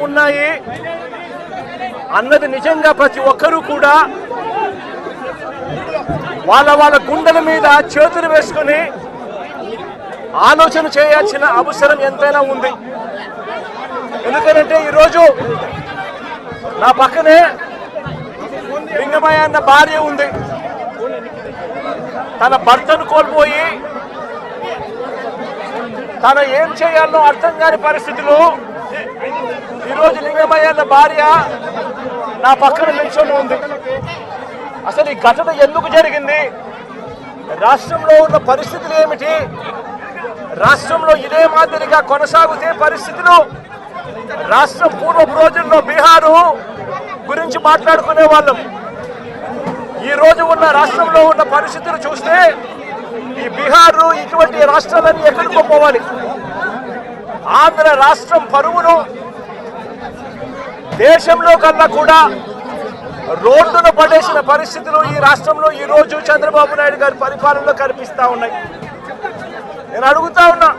ఉన్నాయి అన్నది నిజంగా ప్రతి ఒక్కరూ కూడా వాళ్ళ గుండెల మీద చేతులు వేసుకొని ఆలోచన చేయాల్సిన అవసరం ఎంతైనా ఉంది. ఎందుకంటే ఈరోజు నా పక్కనే లింగమయ్య అన్న భార్య ఉంది. తన భర్తను కోల్పోయి తన ఏం చేయాలో అర్థం కాని పరిస్థితిలో ఈరోజు లింగమయ్య అన్న భార్య నా పక్కన నిల్చొని ఉంది. అసలు ఈ ఘటన ఎందుకు జరిగింది, రాష్ట్రంలో ఉన్న పరిస్థితులు ఏమిటి, రాష్ట్రంలో ఇదే మాదిరిగా కొనసాగుతే పరిస్థితులు రాష్ట్రం పూర్వపు రోజుల్లో బీహారు గురించి మాట్లాడుకునే వాళ్ళం. ఈ రోజు ఉన్న రాష్ట్రంలో ఉన్న పరిస్థితులు చూస్తే ఈ బీహారు ఇటువంటి రాష్ట్రాలన్నీ ఎక్కడికో పోవాలి. ఆంధ్ర రాష్ట్రం పరువును దేశంలో కన్నా కూడా రోడ్డును పడేసిన పరిస్థితులు ఈ రాష్ట్రంలో ఈ రోజు చంద్రబాబు నాయుడు గారి పరిపాలనలో కనిపిస్తా ఉన్నాయి. నేను అడుగుతా ఉన్నా,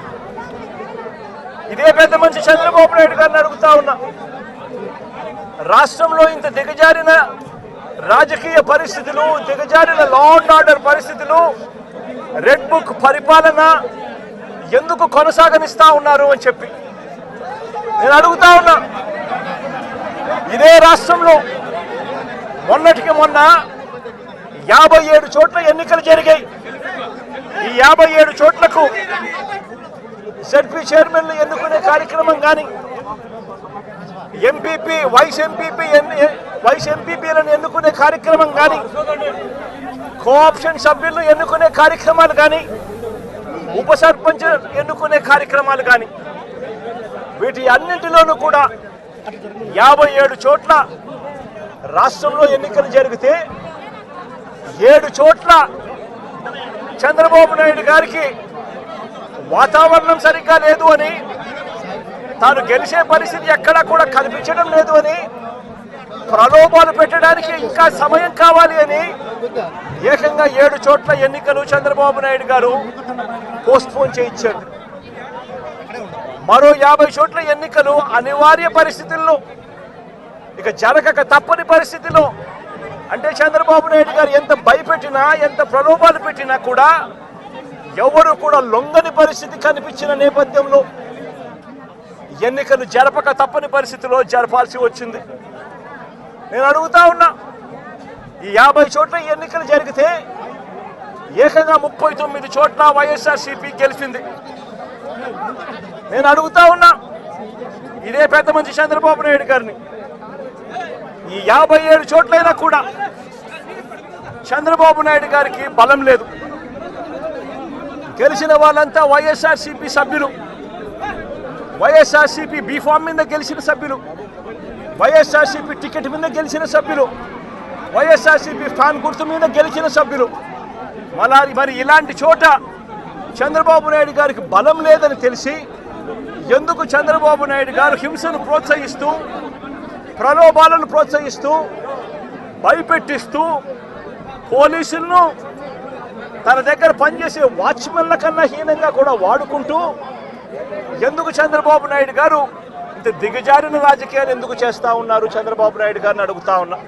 ఇదే పెద్ద మనిషి చంద్రబాబు నాయుడు గారిని అడుగుతా ఉన్నా, రాష్ట్రంలో ఇంత దిగజారిన రాజకీయ పరిస్థితులు, దిగజారిన లా అండ్ ఆర్డర్ పరిస్థితులు, రెడ్ బుక్ పరిపాలన ఎందుకు కొనసాగనిస్తా ఉన్నారు అని చెప్పి నేను అడుగుతా ఉన్నా. ఇదే రాష్ట్రంలో మొన్నటికి మొన్న 57 చోట్ల ఎన్నికలు జరిగాయి. ఈ 57 చోట్లకు జెడ్పీ చైర్మన్లు ఎన్నుకునే కార్యక్రమం కానీ, ఎంపీపీ వైస్ ఎంపీపీలను ఎన్నుకునే కార్యక్రమం కానీ, కోఆప్షన్ సభ్యులను ఎన్నుకునే కార్యక్రమాలు కానీ, ఉప సర్పంచ్ ఎన్నుకునే కార్యక్రమాలు కానీ, వీటి అన్నింటిలోనూ కూడా 57 చోట్ల రాష్ట్రంలో ఎన్నికలు జరిగితే 7 చోట్ల చంద్రబాబు నాయుడు గారికి వాతావరణం సరిగ్గా లేదు అని, తాను గెలిచే పరిస్థితి ఎక్కడా కూడా కనిపించడం లేదు అని, ప్రలోభాలు పెట్టడానికి ఇంకా సమయం కావాలి అని ఏకంగా 7 చోట్ల ఎన్నికలు చంద్రబాబు నాయుడు గారు పోస్ట్పోన్ చేయించారు. మరో 50 చోట్ల ఎన్నికలు అనివార్య పరిస్థితుల్లో, ఇక జరగక తప్పని పరిస్థితిలో, అంటే చంద్రబాబు నాయుడు గారు ఎంత భయపెట్టినా, ఎంత ప్రలోభాలు పెట్టినా కూడా ఎవరు కూడా లొంగని పరిస్థితి కనిపించిన నేపథ్యంలో ఎన్నికలు జరపక తప్పని పరిస్థితిలో జరపాల్సి వచ్చింది. నేను అడుగుతా ఉన్నా, ఈ 50 చోట్ల ఎన్నికలు జరిగితే ఏకంగా 39 చోట్ల వైఎస్ఆర్సీపీ గెలిచింది. నేను అడుగుతా ఉన్నా ఇదే పెద్ద మంచి చంద్రబాబు నాయుడు గారిని, ఈ 57 చోట్లైనా కూడా చంద్రబాబు నాయుడు గారికి బలం లేదు. గెలిచిన వాళ్ళంతా వైఎస్ఆర్సీపీ సభ్యులు, వైఎస్ఆర్సీపీ బీఫామ్ మీద గెలిచిన సభ్యులు, వైఎస్ఆర్సీపీ టికెట్ మీద గెలిచిన సభ్యులు, వైఎస్ఆర్సీపీ ఫ్యాన్ గుర్తు మీద గెలిచిన సభ్యులు. మరి ఇలాంటి చోట చంద్రబాబు నాయుడు గారికి బలం లేదని తెలిసి ఎందుకు చంద్రబాబు నాయుడు గారు హింసను ప్రోత్సహిస్తూ, ప్రలోభాలను ప్రోత్సహిస్తూ, భయపెట్టిస్తూ, పోలీసులను తన దగ్గర పనిచేసే వాచ్మెన్ల కన్నా హీనంగా కూడా వాడుకుంటూ ఎందుకు చంద్రబాబు నాయుడు గారు ఇంత దిగజారిన రాజకీయాలు ఎందుకు చేస్తూ ఉన్నారు చంద్రబాబు నాయుడు గారిని అడుగుతా ఉన్నా.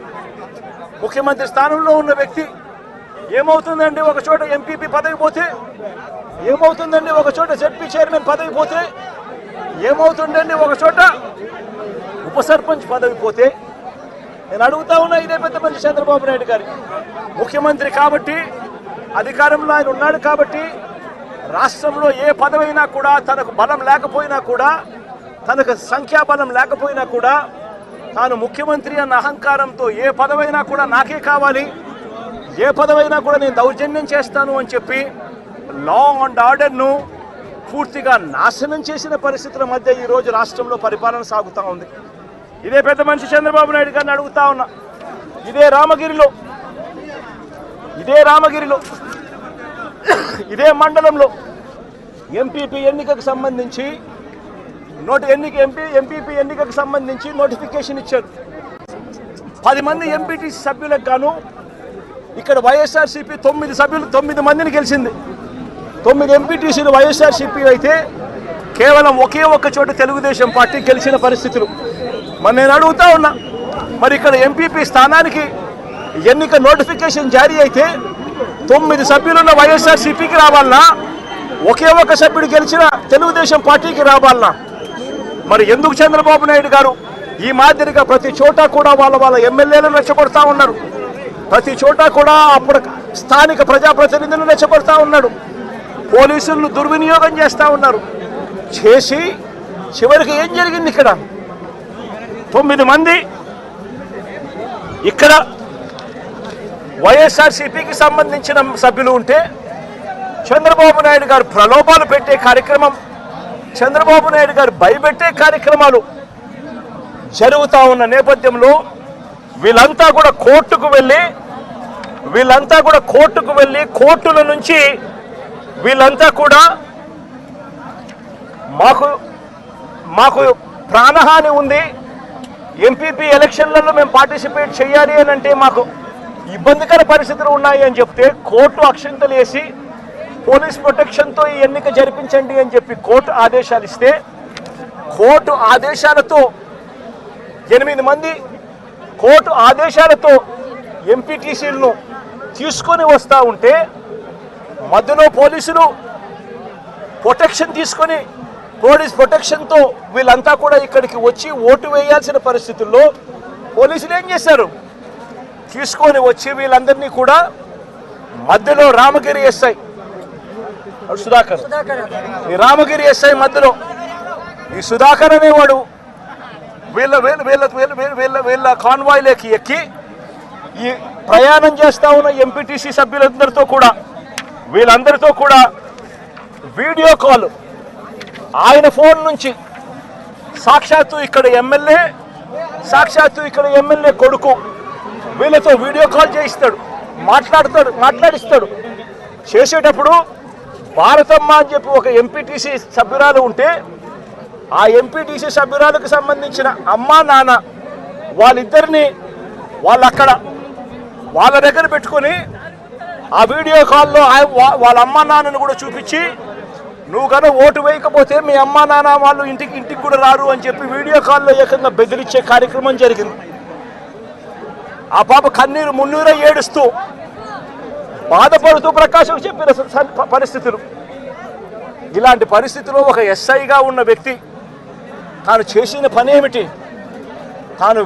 ముఖ్యమంత్రి స్థానంలో ఉన్న వ్యక్తి ఏమవుతుందండి, ఒక చోట ఎంపీపీ పదవి పోతే ఏమవుతుందండి, ఒక చోట జెడ్పీ చైర్మన్ పదవి పోతే ఏమవుతుందండి, ఒక చోట ఉప సర్పంచ్ పదవి పోతే. నేను అడుగుతా ఉన్నా, ఇదే పెద్ద మంచి చంద్రబాబు నాయుడు గారి ముఖ్యమంత్రి కాబట్టి, అధికారంలో ఆయన ఉన్నాడు కాబట్టి, రాష్ట్రంలో ఏ పదవైనా కూడా తనకు బలం లేకపోయినా కూడా, తనకు సంఖ్యాబలం లేకపోయినా కూడా, తాను ముఖ్యమంత్రి అన్న అహంకారంతో ఏ పదవైనా కూడా నాకే కావాలి, ఏ పదవైనా కూడా నేను దౌర్జన్యం చేస్తాను అని చెప్పి లా అండ్ ఆర్డర్ను పూర్తిగా నాశనం చేసిన పరిస్థితుల మధ్య ఈరోజు రాష్ట్రంలో పరిపాలన సాగుతూ ఉంది. ఇదే పెద్ద మనిషి చంద్రబాబు నాయుడు గారిని అడుగుతా ఉన్నా, ఇదే రామగిరిలో ఇదే మండలంలో ఎంపీపీ ఎన్నికకు సంబంధించి ఎంపీపీ ఎన్నికకు సంబంధించి నోటిఫికేషన్ ఇచ్చారు. 10 మంది ఎంపీటీసీ సభ్యులకు గాను ఇక్కడ వైఎస్ఆర్సీపీ 9 మందిని గెలిచింది. 9 ఎంపీటీసీలు వైఎస్ఆర్సీపీ అయితే కేవలం ఒకే ఒక్క చోట తెలుగుదేశం పార్టీ గెలిచిన పరిస్థితులు. మరి నేను అడుగుతా ఉన్నా, మరి ఇక్కడ ఎంపీపీ స్థానానికి ఎన్నిక నోటిఫికేషన్ జారీ అయితే 9 సభ్యులున్న వైఎస్ఆర్సీపీకి రావాలన్నా, ఒకే ఒక సభ్యుడు గెలిచిన తెలుగుదేశం పార్టీకి రావాలన్నా? మరి ఎందుకు చంద్రబాబు నాయుడు గారు ఈ మాదిరిగా ప్రతి చోట కూడా వాళ్ళ ఎమ్మెల్యేలను రెచ్చగొడతా ఉన్నారు, ప్రతి చోట కూడా అప్పుడు స్థానిక ప్రజాప్రతినిధులను రెచ్చగొడతా ఉన్నాడు, పోలీసులను దుర్వినియోగం చేస్తూ ఉన్నారు. చేసి చివరికి ఏం జరిగింది? ఇక్కడ 9 మంది ఇక్కడ వైఎస్ఆర్సీపీకి సంబంధించిన సభ్యులు ఉంటే చంద్రబాబు నాయుడు గారు ప్రలోభాలు పెట్టే కార్యక్రమం, చంద్రబాబు నాయుడు గారు భయపెట్టే కార్యక్రమాలు జరుగుతూ ఉన్న నేపథ్యంలో వీళ్ళంతా కూడా కోర్టుకు వెళ్ళి కోర్టుల నుంచి వీళ్ళంతా కూడా మాకు ప్రాణహాని ఉంది, ఎంపీపీ ఎలక్షన్లలో మేము పార్టిసిపేట్ చేయాలి అని అంటే మాకు ఇబ్బందికర పరిస్థితులు ఉన్నాయి అని చెప్తే కోర్టు అక్షింతలు వేసి పోలీస్ ప్రొటెక్షన్తో ఈ ఎన్నిక జరిపించండి అని చెప్పి కోర్టు ఆదేశాలు ఇస్తే, కోర్టు ఆదేశాలతో 8 మంది కోర్టు ఆదేశాలతో ఎంపీటీసీలను తీసుకొని వస్తూ ఉంటే మధ్యలో పోలీసులు ప్రొటెక్షన్ తీసుకొని పోలీస్ ప్రొటెక్షన్తో వీళ్ళంతా కూడా ఇక్కడికి వచ్చి ఓటు వేయాల్సిన పరిస్థితుల్లో పోలీసులు ఏం చేశారు? తీసుకొని వచ్చి వీళ్ళందరినీ కూడా మధ్యలో రామగిరి ఎస్ఐ సుధాకర్, ఈ రామగిరి ఎస్ఐ మధ్యలో ఈ సుధాకర్ అనేవాడు వీళ్ళ కాన్వాయ్లోకి ఎక్కి ఈ ప్రయాణం చేస్తా ఉన్న ఎంపీటీసీ సభ్యులందరితో కూడా వీళ్ళందరితో కూడా వీడియో కాల్ ఆయన ఫోన్ నుంచి సాక్షాత్తు ఇక్కడ ఎమ్మెల్యే కొడుకు వీళ్ళతో వీడియో కాల్ చేయిస్తాడు, మాట్లాడిస్తాడు. చేసేటప్పుడు భారతమ్మ అని చెప్పి ఒక ఎంపీటీసీ సభ్యురాలు ఉంటే ఆ ఎంపీటీసీ సభ్యురాలకు సంబంధించిన అమ్మా నాన్న వాళ్ళిద్దరిని వాళ్ళ దగ్గర పెట్టుకొని ఆ వీడియో కాల్లో వాళ్ళ అమ్మా నాన్నను కూడా చూపించి, నువ్వు కనుక ఓటు వేయకపోతే మీ అమ్మా నాన్న వాళ్ళు ఇంటికి కూడా రారు అని చెప్పి వీడియో కాల్లో ఏకంగా బెదిరించే కార్యక్రమం జరిగింది. ఆ పాప కన్నీరు మున్నీరు ఏడుస్తూ బాధపడుతూ ప్రకాశం చెప్పిన పరిస్థితులు. ఇలాంటి పరిస్థితిలో ఒక ఎస్ఐగా ఉన్న వ్యక్తి తాను చేసిన పని ఏమిటి? తాను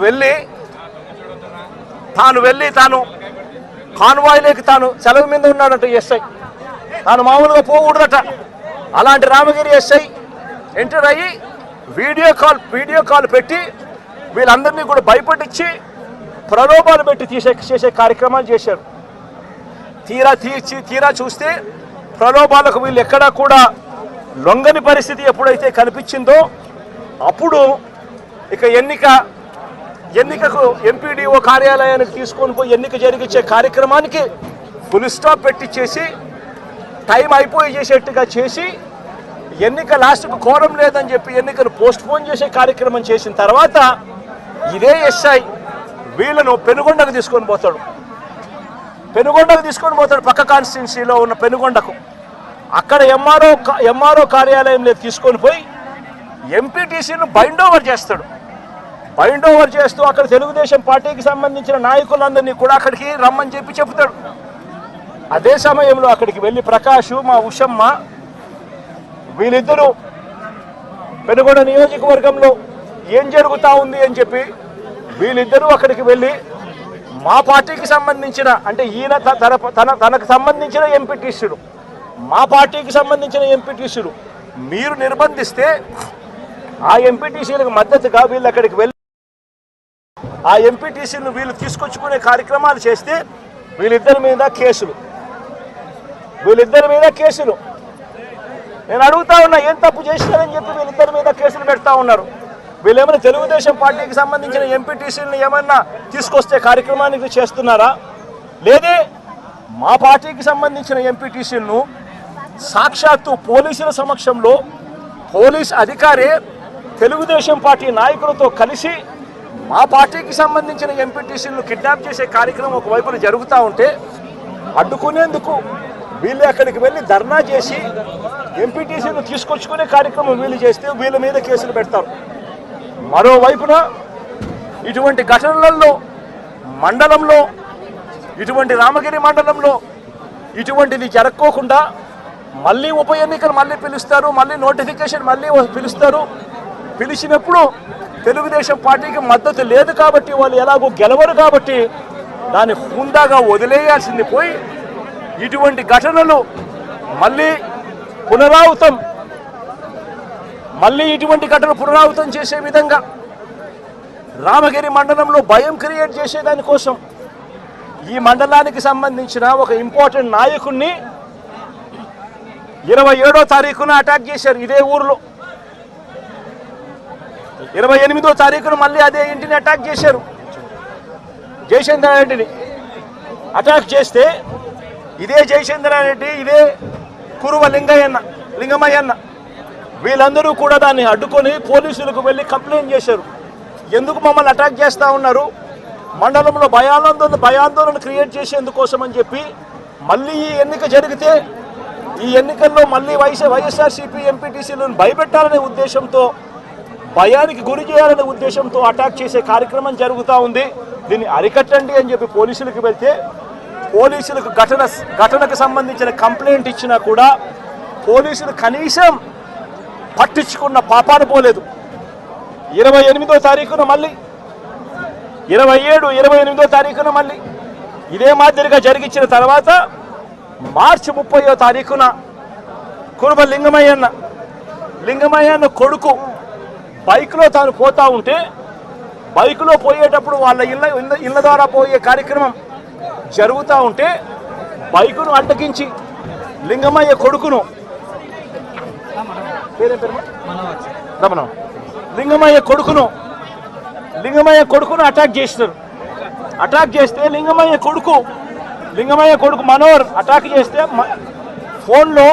కాన్వాయ్లోకి తాను సెలవు మీద ఉన్నాడంట ఎస్ఐ, తాను మామూలుగా పోకూడదట. అలాంటి రామగిరి ఎస్ఐ ఎంటర్ అయ్యి వీడియో కాల్ పెట్టి వీళ్ళందరినీ కూడా భయపడిచ్చి ప్రలోభాలు పెట్టి చేసే కార్యక్రమాలు చేశారు. తీరా చూస్తే ప్రలోభాలకు వీళ్ళు ఎక్కడా కూడా లొంగని పరిస్థితి ఎప్పుడైతే కనిపించిందో అప్పుడు ఇక ఎన్నికకు ఎంపీడీఓ కార్యాలయానికి తీసుకొని పోయి ఎన్నిక జరిగించే కార్యక్రమానికి ఫుల్ స్టాప్ పెట్టించేసి టైం అయిపోయి చేసేట్టుగా చేసి ఎన్నిక లాస్ట్కు కోరం లేదని చెప్పి ఎన్నికను పోస్ట్పోన్ చేసే కార్యక్రమం చేసిన తర్వాత ఇదే ఎస్ఐ వీళ్ళను పెనుగొండకు తీసుకొని పోతాడు. పక్క కాన్స్టిట్యున్సీలో ఉన్న పెనుగొండకు. అక్కడ ఎంఆర్ఓ కార్యాలయంలో తీసుకొని పోయి ఎంపీటీసీను బైండ్ ఓవర్ చేస్తూ అక్కడ తెలుగుదేశం పార్టీకి సంబంధించిన నాయకులందరినీ కూడా అక్కడికి రమ్మని చెప్పి చెప్తాడు. అదే సమయంలో అక్కడికి వెళ్ళి ప్రకాష్, మా ఉషమ్మ వీళ్ళిద్దరూ పెనుగొండ నియోజకవర్గంలో ఏం జరుగుతూ ఉంది అని చెప్పి వీళ్ళిద్దరూ అక్కడికి వెళ్ళి మా పార్టీకి సంబంధించిన అంటే ఈయన తనకు సంబంధించిన ఎంపీటీసీలు, మా పార్టీకి సంబంధించిన ఎంపీటీసీలు మీరు నిర్బంధిస్తే ఆ ఎంపీటీసీలకు మద్దతుగా వీళ్ళు అక్కడికి వెళ్ళి ఆ ఎంపీటీసీలను వీళ్ళు తీసుకొచ్చుకునే కార్యక్రమాలు చేస్తే వీళ్ళిద్దరి మీద కేసులు. నేను అడుగుతా ఉన్నా, ఏం తప్పు చేసినారని చెప్పి వీళ్ళిద్దరి మీద కేసులు పెడతా ఉన్నారు. వీళ్ళేమైనా తెలుగుదేశం పార్టీకి సంబంధించిన ఎంపీటీసీలను ఏమన్నా తీసుకొస్తే కార్యక్రమానికి చేస్తున్నారా? లేదే మా పార్టీకి సంబంధించిన ఎంపీటీసీలను సాక్షాత్తు పోలీసుల సమక్షంలో పోలీస్ అధికారే తెలుగుదేశం పార్టీ నాయకులతో కలిసి మా పార్టీకి సంబంధించిన ఎంపీటీసీలను కిడ్నాప్ చేసే కార్యక్రమం ఒకవైపున జరుగుతూ ఉంటే అడ్డుకునేందుకు వీళ్ళు అక్కడికి వెళ్ళి ధర్నా చేసి ఎంపీటీసీలను తీసుకొచ్చుకునే కార్యక్రమం వీళ్ళు చేస్తే వీళ్ళ మీద కేసులు పెడతారు. మరోవైపున ఇటువంటి ఘటనలలో మండలంలో, ఇటువంటి రామగిరి మండలంలో ఇటువంటిది జరగకోకుండా మళ్ళీ ఉప ఎన్నికలు మళ్ళీ పిలుస్తారు, మళ్ళీ నోటిఫికేషన్ మళ్ళీ పిలుస్తారు. పిలిచినప్పుడు తెలుగుదేశం పార్టీకి మద్దతు లేదు కాబట్టి, వాళ్ళు ఎలాగో గెలవరు కాబట్టి దాన్ని హుందాగా వదిలేయాల్సింది పోయి ఇటువంటి ఘటనలు మళ్ళీ ఇటువంటి ఘటనలు పునరావృతం చేసే విధంగా రామగిరి మండలంలో భయం క్రియేట్ చేసేదానికోసం ఈ మండలానికి సంబంధించిన ఒక ఇంపార్టెంట్ నాయకుడిని 27వ తారీఖున అటాక్ చేశారు ఇదే ఊర్లో. 28వ తారీఖున మళ్ళీ అదే ఇంటిని అటాక్ చేశారు. జయచంద్రారెడ్డిని అటాక్ చేస్తే ఇదే జయచంద్రారెడ్డి, ఇదే కురువ లింగమయ్యన్న వీళ్ళందరూ కూడా దాన్ని అడ్డుకొని పోలీసులకు వెళ్ళి కంప్లైంట్ చేశారు. ఎందుకు మమ్మల్ని అటాక్ చేస్తూ ఉన్నారు, మండలంలో భయాందోళన క్రియేట్ చేసేందుకోసం అని చెప్పి మళ్ళీ ఈ ఎన్నిక జరిగితే ఈ ఎన్నికల్లో మళ్ళీ వైఎస్ఆర్సీపీ ఎంపీటీసీలను భయపెట్టాలనే ఉద్దేశంతో, భయానికి గురి చేయాలనే ఉద్దేశంతో అటాక్ చేసే కార్యక్రమం జరుగుతూ ఉంది. దీన్ని అరికట్టండి అని చెప్పి పోలీసులకు వెళ్తే పోలీసులకు ఘటనకు సంబంధించిన కంప్లైంట్ ఇచ్చినా కూడా పోలీసులు కనీసం పట్టించుకున్న పాపాన పోలేదు. 28వ తారీఖున మళ్ళీ 28వ తారీఖున మళ్ళీ ఇదే మాదిరిగా జరిగించిన తర్వాత మార్చి 30వ తారీఖున కురుబ లింగమయ్యన్న కొడుకు బైక్లో తాను పోతా ఉంటే, బైక్లో పోయేటప్పుడు వాళ్ళ ఇళ్ళ ద్వారా పోయే కార్యక్రమం జరుగుతూ ఉంటే బైకును అడ్డగించి లింగమయ్య కొడుకును లింగమయ్య కొడుకును అటాక్ చేస్తారు. అటాక్ చేస్తే లింగమయ్య కొడుకు మనోహర్ అటాక్ చేస్తే ఫోన్లో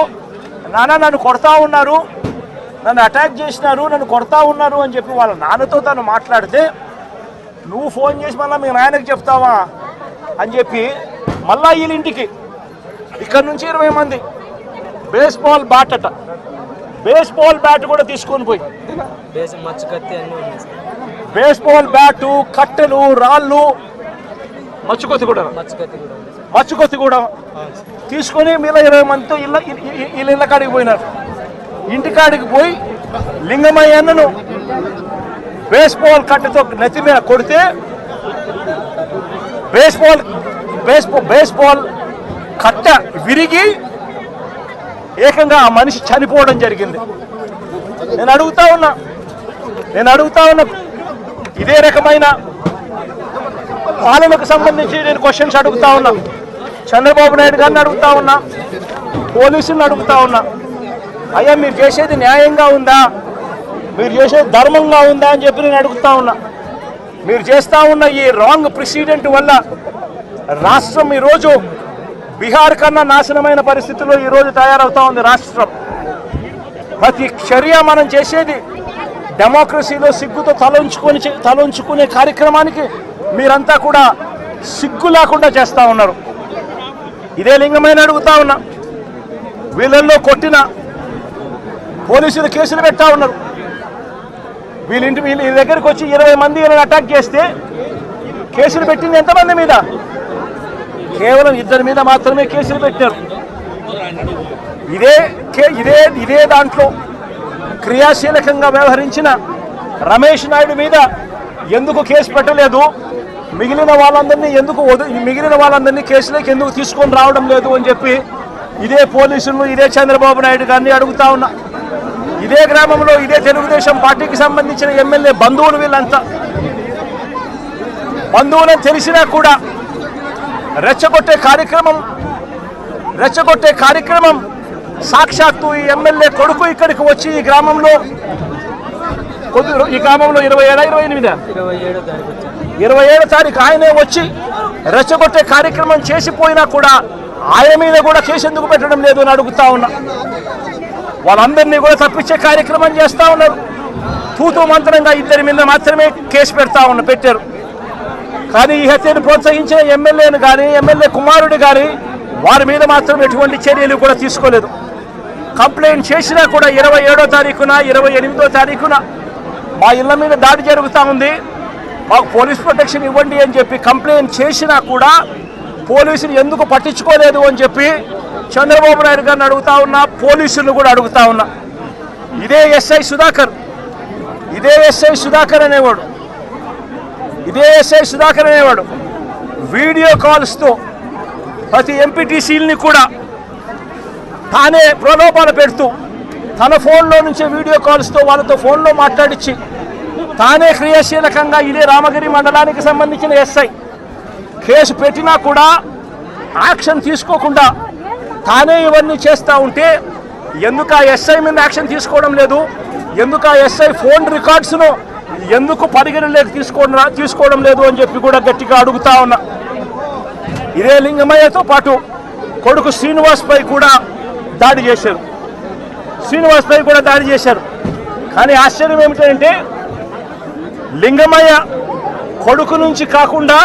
నాన్న నన్ను కొడతా ఉన్నారు, నన్ను అటాక్ చేసినారు, నన్ను కొడతా ఉన్నారు అని చెప్పి వాళ్ళ నాన్నతో తను మాట్లాడితే, నువ్వు ఫోన్ చేసి మళ్ళీ మీ నాయనకి చెప్తావా అని చెప్పి మళ్ళా వీళ్ళింటికి ఇక్కడ నుంచి 20 మంది బేస్బాల్ బ్యాట్ కూడా తీసుకొని పోయి, బేస్బాల్ బ్యాటు, కట్టెలు, రాళ్ళు, మచ్చుకొత్తి కూడా తీసుకొని మీలో 20 మందితో ఇళ్ళ కాడికి పోయినారు. ఇంటికాడికి పోయి లింగమయ్యన్నను బేస్బాల్ కట్టెతో నెత్తి మీద కొడితే బేస్బాల్ కట్ట విరిగి ఏకంగా ఆ మనిషి చనిపోవడం జరిగింది. నేను అడుగుతా ఉన్నా ఇదే రకమైన పాలనకు సంబంధించి నేను క్వశ్చన్స్ అడుగుతా ఉన్నా. చంద్రబాబు నాయుడు గారిని అడుగుతా ఉన్నా, పోలీసులను అడుగుతా ఉన్నా, అయ్యా మీరు చేసేది న్యాయంగా ఉందా, మీరు చేసేది ధర్మంగా ఉందా అని చెప్పి నేను అడుగుతా ఉన్నా. మీరు చేస్తూ ఉన్న ఈ రాంగ్ ప్రెసిడెంట్ వల్ల రాష్ట్రం ఈరోజు బీహార్ కన్నా నాశనమైన పరిస్థితుల్లో ఈరోజు తయారవుతా ఉంది రాష్ట్రం. ప్రతి చర్య మనం చేసేది డెమోక్రసీలో సిగ్గుతో తలంచుకునే కార్యక్రమానికి మీరంతా కూడా సిగ్గు లేకుండా చేస్తూ ఉన్నారు. ఇదే లింగమైన అడుగుతా ఉన్నా, వీళ్ళల్లో కొట్టిన పోలీసులు కేసులు పెట్టా ఉన్నారు. వీళ్ళ దగ్గరికి వచ్చి 20 మంది వీళ్ళని అటాక్ చేస్తే కేసులు పెట్టింది ఎంతమంది మీద? కేవలం 2 మీద మాత్రమే కేసులు పెట్టారు. ఇదే దాంట్లో క్రియాశీలకంగా వ్యవహరించిన రమేష్ నాయుడు మీద ఎందుకు కేసు పెట్టలేదు, మిగిలిన వాళ్ళందరినీ కేసులోకి ఎందుకు తీసుకొని రావడం లేదు అని చెప్పి ఇదే పోలీసులను, ఇదే చంద్రబాబు నాయుడు గారిని అడుగుతా ఉన్నా. ఇదే గ్రామంలో ఇదే తెలుగుదేశం పార్టీకి సంబంధించిన ఎమ్మెల్యే బంధువులు, వీళ్ళంతా బంధువులని తెలిసినా కూడా రెచ్చగొట్టే కార్యక్రమం సాక్షాత్తు ఈ ఎమ్మెల్యే కొడుకు ఇక్కడికి వచ్చి ఈ గ్రామంలో 27 తారీఖు ఆయనే వచ్చి రెచ్చగొట్టే కార్యక్రమం చేసిపోయినా కూడా ఆయన మీద కూడా కేసు ఎందుకు పెట్టడం లేదు అని అడుగుతా ఉన్నా. వాళ్ళందరినీ కూడా తప్పించే కార్యక్రమం చేస్తూ ఉన్నారు. తూతూ మంత్రంగా 2 మీద మాత్రమే కేసు పెట్టారు. కానీ ఈ హత్యను ప్రోత్సహించిన ఎమ్మెల్యేను కానీ, ఎమ్మెల్యే కుమారుడు కానీ వారి మీద మాత్రం ఎటువంటి చర్యలు కూడా తీసుకోలేదు. కంప్లైంట్ చేసినా కూడా 27వ తారీఖున 28వ తారీఖున మా ఇళ్ల మీద దాడి జరుగుతూ ఉంది, మాకు పోలీస్ ప్రొటెక్షన్ ఇవ్వండి అని చెప్పి కంప్లైంట్ చేసినా కూడా పోలీసులు ఎందుకు పట్టించుకోలేదు అని చెప్పి చంద్రబాబు నాయుడు గారిని అడుగుతా ఉన్నా, పోలీసులను కూడా అడుగుతా ఉన్నా. ఇదే ఎస్ఐ సుధాకర్ అనేవాడు వీడియో కాల్స్తో ప్రతి ఎంపీటీసీలని కూడా తానే ప్రలోభాలు పెడుతూ తన ఫోన్లో నుంచే వీడియో కాల్స్తో వాళ్ళతో ఫోన్లో మాట్లాడించి తానే క్రియాశీలకంగా ఇదే రామగిరి మండలానికి సంబంధించిన ఎస్ఐ కేసు పెట్టినా కూడా యాక్షన్ తీసుకోకుండా తానే ఇవన్నీ చేస్తూ ఉంటే ఎందుకు ఆ ఎస్ఐ మీద యాక్షన్ తీసుకోవడం లేదు, ఎందుకు ఆ ఎస్ఐ ఫోన్ రికార్డ్స్ను ఎందుకు పరిగణలోకి తీసుకోవడం లేదు అని చెప్పి కూడా గట్టిగా అడుగుతా ఉన్నా. ఇదే లింగమయ్యతో పాటు కొడుకు శ్రీనివాస్పై కూడా దాడి చేశారు. కానీ ఆశ్చర్యం ఏమిటంటే లింగమయ్య కొడుకు నుంచి కాకుండా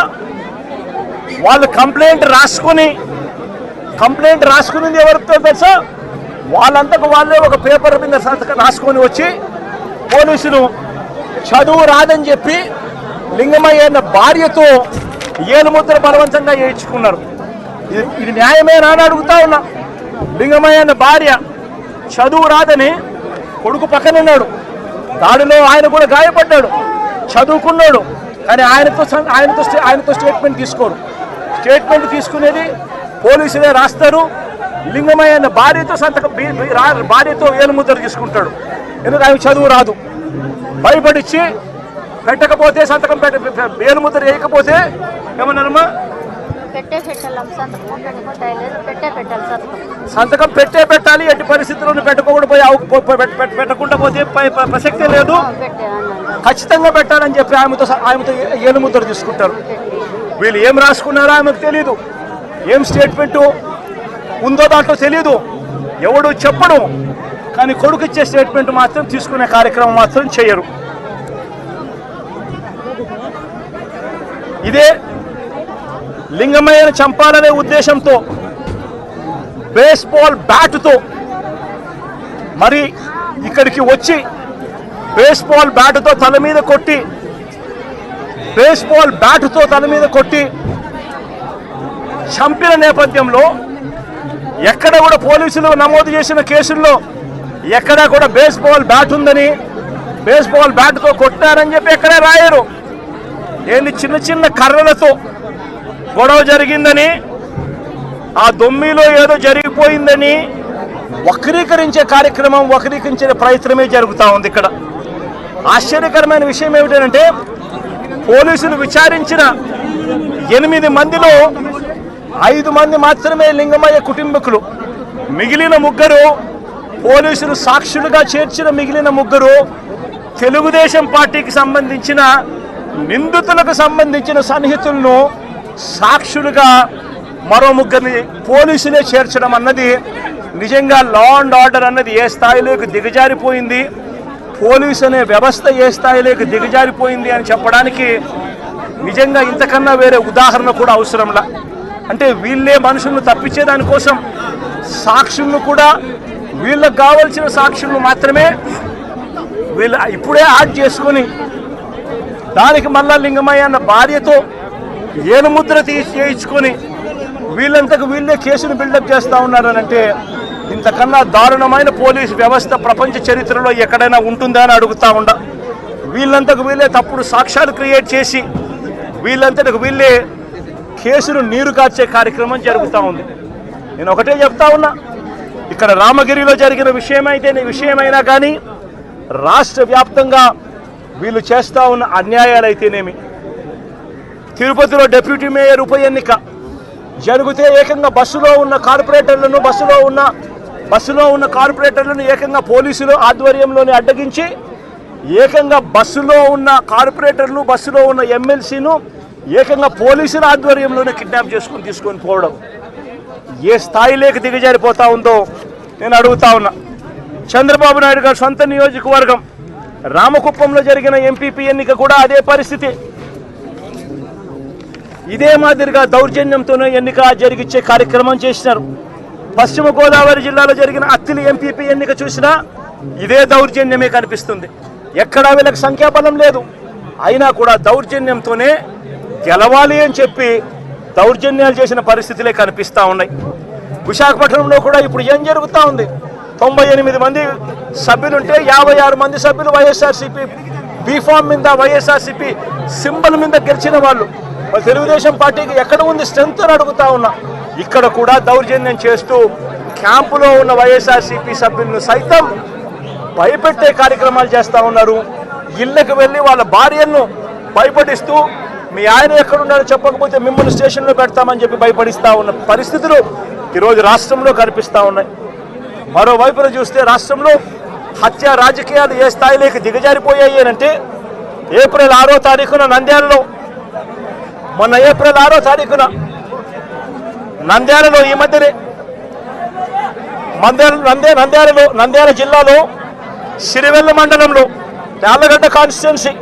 వాళ్ళు కంప్లైంట్ రాసుకునింది ఎవరితో తెలుసా? వాళ్ళంతకు వాళ్ళే ఒక పేపర్ మీద రాసుకొని వచ్చి పోలీసులు చదువు రాదని చెప్పి లింగమయ్య అన్న భార్యతో ఏలుముద్ర బలవంతంగా వేయించుకున్నారు. ఇది న్యాయమేనా అని అడుగుతా ఉన్నా. లింగమయ్య అన్న భార్య చదువు రాదని కొడుకు పక్కనున్నాడు, దాడిలో ఆయన కూడా గాయపడ్డాడు, చదువుకున్నాడు, కానీ ఆయనతో స్టేట్మెంట్ తీసుకోరు. స్టేట్మెంట్ తీసుకునేది పోలీసులే రాస్తారు. లింగమయ్య అన్న భార్యతో ఏలుముద్ర తీసుకుంటాడు. ఎందుకు ఆయన చదువు రాదు, భయపడిచ్చి పెట్టకపోతే సంతకం ఏలుముద్ర వేయకపోతే ఏమన్నారమ్మా? సంతకం పెట్టాలి. ఎట్టి పరిస్థితుల్లో పెట్టకుండా పోతే ప్రసక్తే లేదు, ఖచ్చితంగా పెట్టాలని చెప్పి ఆమెతో ఏలుముద్ర తీసుకుంటారు. వీళ్ళు ఏం రాసుకున్నారో ఆమెకు తెలీదు, ఏం స్టేట్మెంట్ ఉందో దాంట్లో తెలీదు, ఎవడు చెప్పడు. కానీ కొడుకు ఇచ్చే స్టేట్మెంట్ మాత్రం తీసుకునే కార్యక్రమం మాత్రం చేయరు. ఇదే లింగమయ్యను చంపాలనే ఉద్దేశంతో బేస్బాల్ బ్యాటుతో మరి ఇక్కడికి వచ్చి బేస్బాల్ బ్యాటుతో తల మీద కొట్టి చంపిన నేపథ్యంలో ఎక్కడ కూడా పోలీసులు నమోదు చేసిన కేసుల్లో ఎక్కడా కూడా బేస్బాల్ బ్యాట్ ఉందని, బేస్బాల్ బ్యాట్తో కొట్టారని చెప్పి ఎక్కడే రాయరు. ఏంది చిన్న కర్రలతో గొడవ జరిగిందని, ఆ దొమ్మిలో ఏదో జరిగిపోయిందని వక్రీకరించే ప్రయత్నమే జరుగుతూ ఉంది. ఇక్కడ ఆశ్చర్యకరమైన విషయం ఏమిటంటే పోలీసులు విచారించిన 8 మందిలో 5 మంది మాత్రమే లింగమయ్య కుటుంబకులు. మిగిలిన 3 పోలీసులు సాక్షులుగా చేర్చిన మిగిలిన 3 తెలుగుదేశం పార్టీకి సంబంధించిన నిందితులకు సంబంధించిన సన్నిహితులను సాక్షులుగా మరో 3 పోలీసులే చేర్చడం అన్నది నిజంగా లా అండ్ ఆర్డర్ అన్నది ఏ స్థాయిలోకి దిగజారిపోయింది, పోలీసు అనే వ్యవస్థ ఏ స్థాయిలోకి దిగజారిపోయింది అని చెప్పడానికి నిజంగా ఇంతకన్నా వేరే ఉదాహరణ కూడా అవసరంలా. అంటే వీళ్ళే మనుషులను తప్పించే దానికోసం సాక్షులను కూడా వీళ్ళకు కావలసిన సాక్షులను మాత్రమే వీళ్ళు ఇప్పుడే యాడ్ చేసుకొని దానికి మళ్ళా లింగమయ్య అన్న భార్యతో ఏలుముద్ర చేయించుకొని వీళ్ళంతకు వీళ్ళే కేసును బిల్డప్ చేస్తూ ఉన్నారనంటే ఇంతకన్నా దారుణమైన పోలీసు వ్యవస్థ ప్రపంచ చరిత్రలో ఎక్కడైనా ఉంటుందా అని అడుగుతా ఉండ. వీళ్ళంతకు వీళ్ళే తప్పుడు సాక్ష్యాలు క్రియేట్ చేసి వీళ్ళంతకు వీళ్ళే కేసును నీరు కార్చే కార్యక్రమం జరుగుతూ ఉంది. నేను ఒకటే చెప్తా ఉన్నా, ఇక్కడ రామగిరిలో జరిగిన విషయమైనా కానీ రాష్ట్ర వ్యాప్తంగా వీళ్ళు చేస్తూ ఉన్న అన్యాయాలు అయితేనేమి, తిరుపతిలో డిప్యూటీ మేయర్ ఉప ఎన్నిక జరిగితే ఏకంగా బస్సులో ఉన్న కార్పొరేటర్లను ఏకంగా పోలీసులు ఆధ్వర్యంలోనే అడ్డగించి ఏకంగా బస్సులో ఉన్న కార్పొరేటర్లు బస్సులో ఉన్న ఎమ్మెల్సీను ఏకంగా పోలీసుల ఆధ్వర్యంలోనే కిడ్నాప్ తీసుకొని పోవడం ఏ స్థాయిలోకి దిగజారిపోతా ఉందో నేను అడుగుతా ఉన్నా. చంద్రబాబు నాయుడు గారి సొంత నియోజకవర్గం రామకుప్పంలో జరిగిన ఎంపీపీ ఎన్నిక కూడా అదే పరిస్థితి. ఇదే మాదిరిగా దౌర్జన్యంతోనే ఎన్నిక జరిగించే కార్యక్రమం చేసినారు. పశ్చిమ గోదావరి జిల్లాలో జరిగిన అత్తిలి ఎంపీపీ ఎన్నిక చూసినా ఇదే దౌర్జన్యమే కనిపిస్తుంది. ఎక్కడా వీళ్ళకి సంఖ్యాబలం లేదు, అయినా కూడా దౌర్జన్యంతోనే గెలవాలి అని చెప్పి దౌర్జన్యాలు చేసిన పరిస్థితులే కనిపిస్తూ ఉన్నాయి. విశాఖపట్నంలో కూడా ఇప్పుడు ఏం జరుగుతూ ఉంది? 98 మంది సభ్యులుంటే 56 మంది సభ్యులు వైఎస్ఆర్సీపీ బీఫామ్ మీద, వైఎస్ఆర్సీపీ సింబల్ మీద గెలిచిన వాళ్ళు. తెలుగుదేశం పార్టీకి ఎక్కడ ఉంది స్ట్రెంత్ అని అడుగుతా ఉన్నా. ఇక్కడ కూడా దౌర్జన్యం చేస్తూ క్యాంపులో ఉన్న వైఎస్ఆర్సీపీ సభ్యులను సైతం భయపెట్టే కార్యక్రమాలు చేస్తూ ఉన్నారు. ఇళ్ళకి వెళ్ళి వాళ్ళ భార్యలను భయపడిస్తూ మీ ఆయన ఎక్కడున్నారో చెప్పకపోతే మిమ్మల్ని స్టేషన్లో పెడతామని చెప్పి భయపడిస్తూ ఉన్న పరిస్థితులు ఈరోజు రాష్ట్రంలో కనిపిస్తూ ఉన్నాయి. మరోవైపున చూస్తే రాష్ట్రంలో హత్య రాజకీయాలు ఏ స్థాయిలోకి దిగజారిపోయాయి అంటే ఏప్రిల్ 6వ తారీఖున నంద్యాలలో, మొన్న ఏప్రిల్ 6వ తారీఖున నంద్యాలలో, ఈ మధ్యనే నంద్యాల జిల్లాలో సిరివెల్ల మండలంలో యార్లగడ్డ కాన్స్టిట్యున్సీ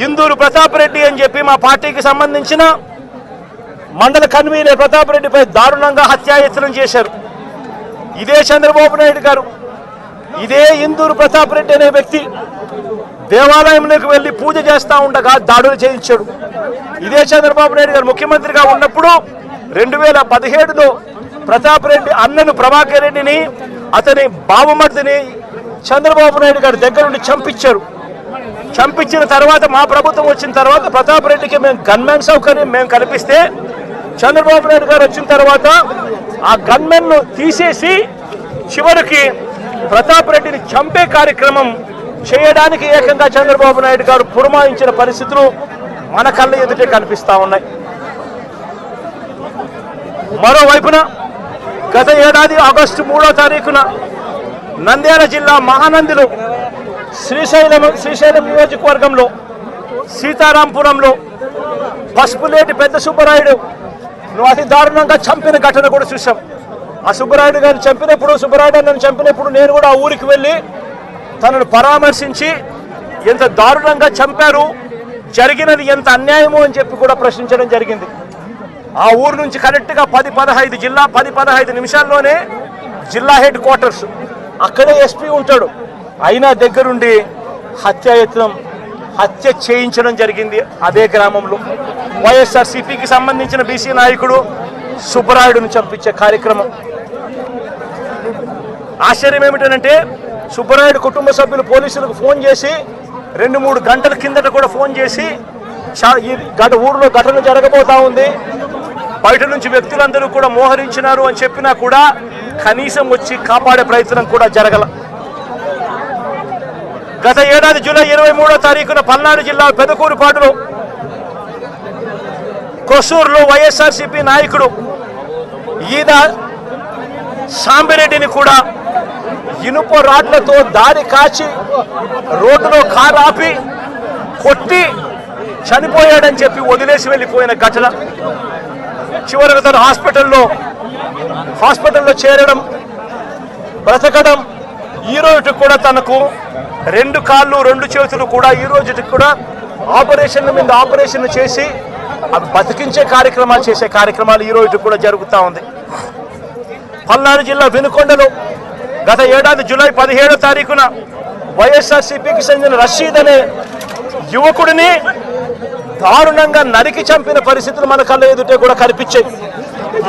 ఇందూరు ప్రతాప్ రెడ్డి అని చెప్పి మా పార్టీకి సంబంధించిన మండల కన్వీనర్ ప్రతాప్ రెడ్డిపై దారుణంగా హత్యాయత్నం చేశారు. ఇదే చంద్రబాబు నాయుడు గారు, ఇదే ఇందూరు ప్రతాప్ రెడ్డి అనే వ్యక్తి దేవాలయంలోకి వెళ్ళి పూజ చేస్తూ ఉండగా దాడులు చేయించాడు. ఇదే చంద్రబాబు నాయుడు గారు ముఖ్యమంత్రిగా ఉన్నప్పుడు 2017లో ప్రతాప్ రెడ్డి అన్నను ప్రభాకర్ రెడ్డిని, అతని బావమర్దిని చంద్రబాబు నాయుడు గారి దగ్గర నుండి చంపించారు. చంపించిన తర్వాత మా ప్రభుత్వం వచ్చిన తర్వాత ప్రతాప్ రెడ్డికి మేము గన్మెన్ సౌకర్యం మేము కల్పిస్తే, చంద్రబాబు నాయుడు గారు వచ్చిన తర్వాత ఆ గన్మెన్ను తీసేసి చివరికి ప్రతాప్ రెడ్డిని చంపే కార్యక్రమం చేయడానికి ఏకంగా చంద్రబాబు నాయుడు గారు పురమాయించిన పరిస్థితులు మన కళ్ళ ఎదుటే కనిపిస్తూ ఉన్నాయి. మరోవైపున గత ఏడాది ఆగస్టు 3వ తారీఖున నంద్యాల జిల్లా మహానందిలో శ్రీశైలం నియోజకవర్గంలో సీతారాంపురంలో పసుపులేటి పెద్ద సుబ్బరాయుడు అతి దారుణంగా చంపిన ఘటన కూడా చూసాం. ఆ సుబ్బరాయుడు గారిని చంపినప్పుడు, సుబ్బరాయుడు నన్ను చంపినప్పుడు నేను కూడా ఆ ఊరికి వెళ్ళి తనను పరామర్శించి ఎంత దారుణంగా చంపారు, జరిగినది ఎంత అన్యాయమో అని చెప్పి కూడా ప్రశ్నించడం జరిగింది. ఆ ఊరు నుంచి కరెక్ట్గా 10-15 నిమిషాల్లోనే జిల్లా హెడ్ క్వార్టర్స్, అక్కడే ఎస్పీ ఉంటాడు. అయినా దగ్గరుండి హత్య చేయించడం జరిగింది అదే గ్రామంలో. వైఎస్ఆర్సీపీకి సంబంధించిన బీసీ నాయకుడు సుబ్బరాయుడును చంపించే కార్యక్రమం. ఆశ్చర్యం ఏమిటంటే సుబ్బరాయుడు కుటుంబ సభ్యులు పోలీసులకు ఫోన్ చేసి 2-3 గంటల కిందట కూడా ఫోన్ చేసి ఊరిలో ఘటన జరగబోతా ఉంది, బయట నుంచి వ్యక్తులందరూ కూడా మోహరించినారు అని చెప్పినా కూడా కనీసం వచ్చి కాపాడే ప్రయత్నం కూడా జరగల. గత ఏడాది జూలై 23వ తారీఖున పల్నాడు జిల్లా పెదకూరుపాడులో కొసూరులో వైఎస్ఆర్సీపీ నాయకుడు ఈద సాంబిరెడ్డిని కూడా ఇనుప రాడ్లతో దారి కాచి రోడ్డులో కారు ఆపి కొట్టి చనిపోయాడని చెప్పి వదిలేసి వెళ్ళిపోయిన ఘటన. చివరికి తను హాస్పిటల్లో చేరడం, బ్రతకడం, ఈ రోజుకి కూడా తనకు 2 కాళ్ళు 2 చేతులు కూడా ఈ రోజుకి కూడా ఆపరేషన్ మీద ఆపరేషన్ చేసి అవి బతికించే కార్యక్రమాలు చేసే కార్యక్రమాలు ఈ రోజుకి కూడా జరుగుతూ ఉంది. పల్నాడు జిల్లా వినుకొండలో గత ఏడాది జూలై 17వ తారీఖున వైఎస్ఆర్సీపీకి చెందిన రషీద్ అనే యువకుడిని దారుణంగా నరికి చంపిన పరిస్థితులు మన కళ్ళ ఎదుటే కూడా కనిపించాయి.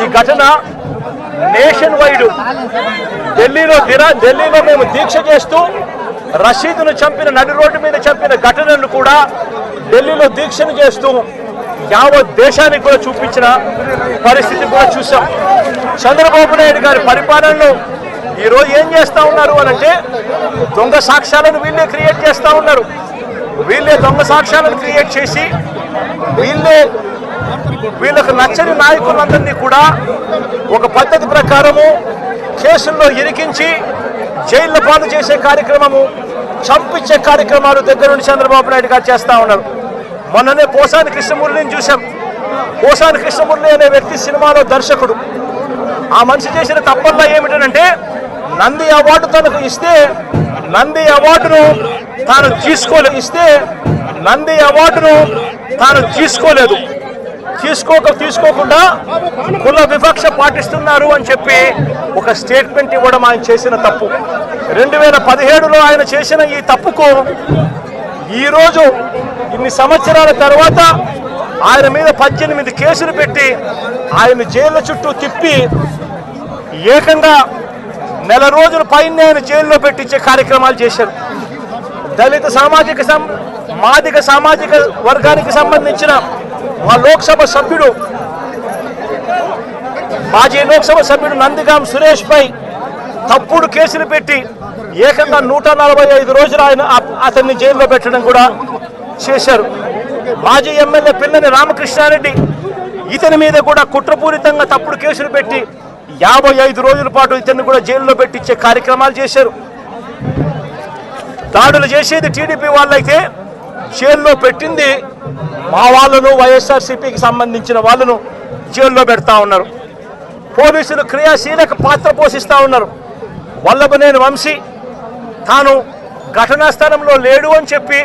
ఈ ఘటన నేషన్ వైడ్ ఢిల్లీలో మేము దీక్ష చేస్తూ రషీద్ను చంపిన, నడి రోడ్డు మీద చంపిన ఘటనను కూడా ఢిల్లీలో దీక్షను చేస్తూ యావత్ దేశానికి కూడా చూపించిన పరిస్థితి కూడా చూసాం. చంద్రబాబు నాయుడు గారి పరిపాలనలో ఈరోజు ఏం చేస్తూ ఉన్నారు అనంటే దొంగ సాక్ష్యాలను వీళ్ళే క్రియేట్ చేస్తూ ఉన్నారు. వీళ్ళే దొంగ సాక్ష్యాలను క్రియేట్ చేసి వీళ్ళకు నచ్చని నాయకులందరినీ కూడా ఒక పద్ధతి ప్రకారము కేసుల్లో ఇరికించి జైళ్ళ పాలు చేసే కార్యక్రమము, చంపించే కార్యక్రమాలు దగ్గర నుండి చంద్రబాబు నాయుడు గారు చేస్తూ ఉన్నారు. మొన్ననే పోసాని కృష్ణమురళిని చూసాం. పోసాని కృష్ణమురళి అనే వ్యక్తి సినిమాలో దర్శకుడు. ఆ మనిషి చేసిన తప్పల్లా ఏమిటంటే నంది అవార్డు తనకు ఇస్తే నంది అవార్డును తాను తీసుకోలేదు. తీసుకోకుండా కుల వివక్ష పాటిస్తున్నారు అని చెప్పి ఒక స్టేట్మెంట్ ఇవ్వడం ఆయన చేసిన తప్పు. 2017లో ఆయన చేసిన ఈ తప్పుకు ఈరోజు ఇన్ని సంవత్సరాల తర్వాత ఆయన మీద 18 కేసులు పెట్టి ఆయన జైళ్ళ చుట్టూ తిప్పి ఏకంగా నెల రోజుల పైన ఆయన జైల్లో పెట్టించే కార్యక్రమాలు చేశారు. దళిత మాదిగ సామాజిక వర్గానికి సంబంధించిన మా లోక్సభ సభ్యుడు, మాజీ లోక్సభ సభ్యుడు నందిగాం సురేష్ పై తప్పుడు కేసులు పెట్టి ఏకంగా 145 రోజులు అతన్ని జైల్లో పెట్టడం కూడా చేశారు. మాజీ ఎమ్మెల్యే పిల్లని రామకృష్ణారెడ్డి ఇతని మీద కూడా కుట్రపూరితంగా తప్పుడు కేసులు పెట్టి 55 రోజుల పాటు ఇతన్ని కూడా జైల్లో పెట్టించే కార్యక్రమాలు చేశారు. దాడులు చేసేది టీడీపీ వాళ్ళైతే జైల్లో పెట్టింది మా వాళ్ళను, వైఎస్ఆర్సీపీకి సంబంధించిన వాళ్ళను జైల్లో పెడతా ఉన్నారు. పోలీసులు క్రియాశీలక పాత్ర పోషిస్తూ ఉన్నారు. వల్లభనేని వంశీ తాను ఘటనా స్థలంలో లేడు అని చెప్పి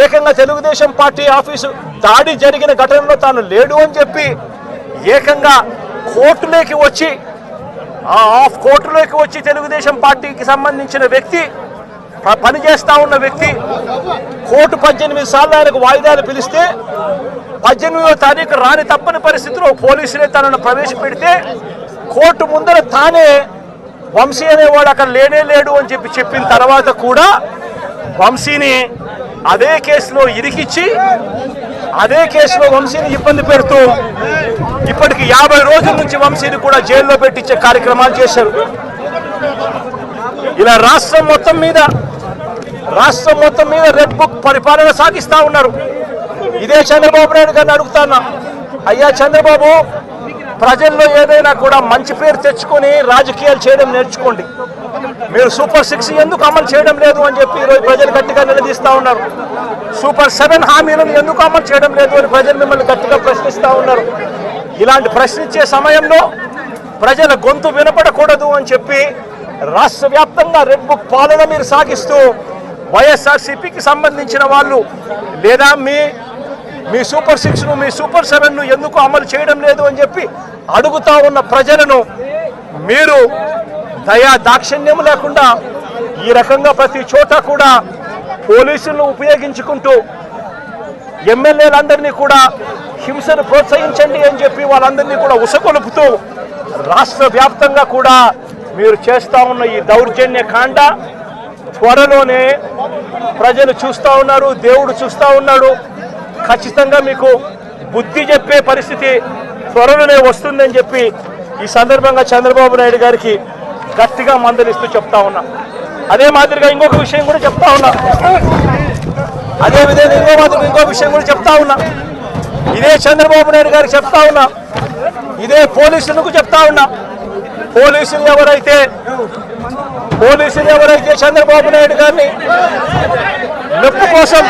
ఏకంగా తెలుగుదేశం పార్టీ ఆఫీసు దాడి జరిగిన ఘటనలో తాను లేడు అని చెప్పి ఏకంగా కోర్టులోకి వచ్చి తెలుగుదేశం పార్టీకి సంబంధించిన వ్యక్తి, పనిచేస్తా ఉన్న వ్యక్తి కోర్టు 18 సార్లు ఆయనకు వాయిదాలు పిలిస్తే 18వ తారీఖు రాని తప్పని పరిస్థితిలో పోలీసులే తనను ప్రవేశపెడితే కోర్టు ముందర తానే వంశీ అనేవాడు అక్కడ లేడు అని చెప్పిన తర్వాత కూడా వంశీని అదే కేసులో ఇరికిచ్చి అదే కేసులో వంశీని ఇబ్బంది పెడుతూ ఇప్పటికి 50 రోజుల నుంచి వంశీని కూడా జైల్లో పెట్టించే కార్యక్రమాలు చేశారు. ఇలా రాష్ట్రం మొత్తం మీద రెడ్ బుక్ పరిపాలన సాగిస్తా ఉన్నారు. ఇదే చంద్రబాబు నాయుడు గారిని అడుగుతాను, అయ్యా చంద్రబాబు, ప్రజల్లో ఏదైనా కూడా మంచి పేరు తెచ్చుకొని రాజకీయాలు చేయడం నేర్చుకోండి. మీరు సూపర్ 6 ఎందుకు అమలు చేయడం లేదు అని చెప్పి ఈరోజు ప్రజలు గట్టిగా నిలదీస్తూ ఉన్నారు. సూపర్ 7 హామీలను ఎందుకు అమలు చేయడం లేదు అని ప్రజలు మిమ్మల్ని గట్టిగా ప్రశ్నిస్తూ ఉన్నారు. ఇలాంటి ప్రశ్నించే సమయంలో ప్రజల గొంతు వినపడకూడదు అని చెప్పి రాష్ట్ర వ్యాప్తంగా రెడ్ బుక్ పాలన మీరు సాగిస్తూ వైఎస్ఆర్సీపీకి సంబంధించిన వాళ్ళు లేదా మీ సూపర్ 6ను, మీ సూపర్ 7ను ఎందుకు అమలు చేయడం లేదు అని చెప్పి అడుగుతా ఉన్న ప్రజలను మీరు దాక్షిణ్యం లేకుండా ఈ రకంగా ప్రతి చోట కూడా పోలీసులను ఉపయోగించుకుంటూ ఎమ్మెల్యేలందరినీ కూడా హింసను ప్రోత్సహించండి అని చెప్పి వాళ్ళందరినీ కూడా ఉసగొలుపుతూ రాష్ట్ర వ్యాప్తంగా కూడా మీరు చేస్తూ ఉన్న ఈ దౌర్జన్య కాండ త్వరలోనే ప్రజలు చూస్తూ ఉన్నారు, దేవుడు చూస్తూ ఉన్నాడు. ఖచ్చితంగా మీకు బుద్ధి చెప్పే పరిస్థితి త్వరలోనే వస్తుందని చెప్పి ఈ సందర్భంగా చంద్రబాబు నాయుడు గారికి గట్టిగా మందలిస్తూ చెప్తా ఉన్నా. అదే మాదిరిగా ఇంకొక విషయం కూడా చెప్తా ఉన్నా. ఇంకో విషయం కూడా చెప్తా ఉన్నా. ఇదే చంద్రబాబు నాయుడు గారికి చెప్తా ఉన్నా, ఇదే పోలీసులకు చెప్తా ఉన్నా. పోలీసులు ఎవరైతే చంద్రబాబు నాయుడు గారిని మెప్పు కోసం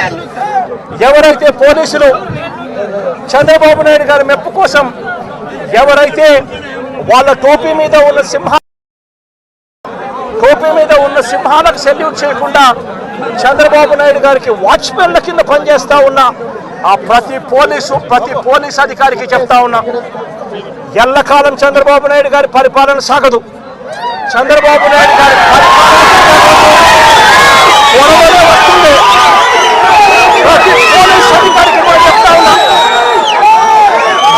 ఎవరైతే పోలీసులు చంద్రబాబు నాయుడు గారి మెప్పు కోసం ఎవరైతే వాళ్ళ టోపీ మీద ఉన్న సింహాలకు సెల్యూట్ చేయకుండా చంద్రబాబు నాయుడు గారికి వాచ్మెన్ల కింద పనిచేస్తా ఉన్న ఆ ప్రతి పోలీస్ అధికారికి చెప్తా ఉన్నా, ఎల్లకాలం చంద్రబాబు నాయుడు గారి పరిపాలన సాగదు. చంద్రబాబు నాయుడు గారి వస్తుంది. ప్రతి పోలీస్ అధికారికి కూడా చెప్తా ఉన్నా,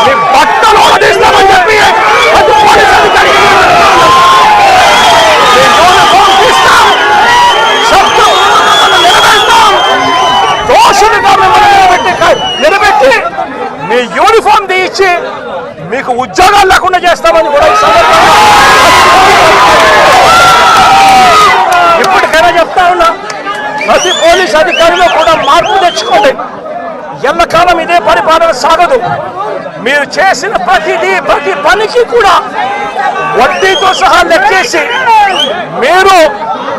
మీ బట్టలు ఆదేశామని చెప్పి ప్రతి పోలీస్ అధికారికి నిలబెట్టి మీ యూనిఫామ్ తీయించి మీకు ఉద్యోగాలు లేకుండా చేస్తామని కూడా ఈ సందర్భంగా ఇప్పటికైనా చెప్తా ఉన్నా. ప్రతి పోలీస్ అధికారిలో కూడా మార్పు తెచ్చుకోండి. ఎల్లకాలం ఇదే పరిపాలన సాగదు. మీరు చేసిన ప్రతి పనికి కూడా వడ్డీతో సహా లెక్కేసి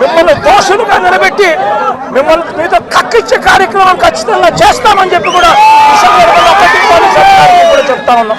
మిమ్మల్ని దోషులుగా నిలబెట్టి మిమ్మల్ని మీతో కక్కిచ్చే కార్యక్రమం ఖచ్చితంగా చేస్తామని చెప్పి కూడా ఈ సందర్భంగా ప్రతి పోలీస్ అధికారికి కూడా చెప్తా ఉన్నాం.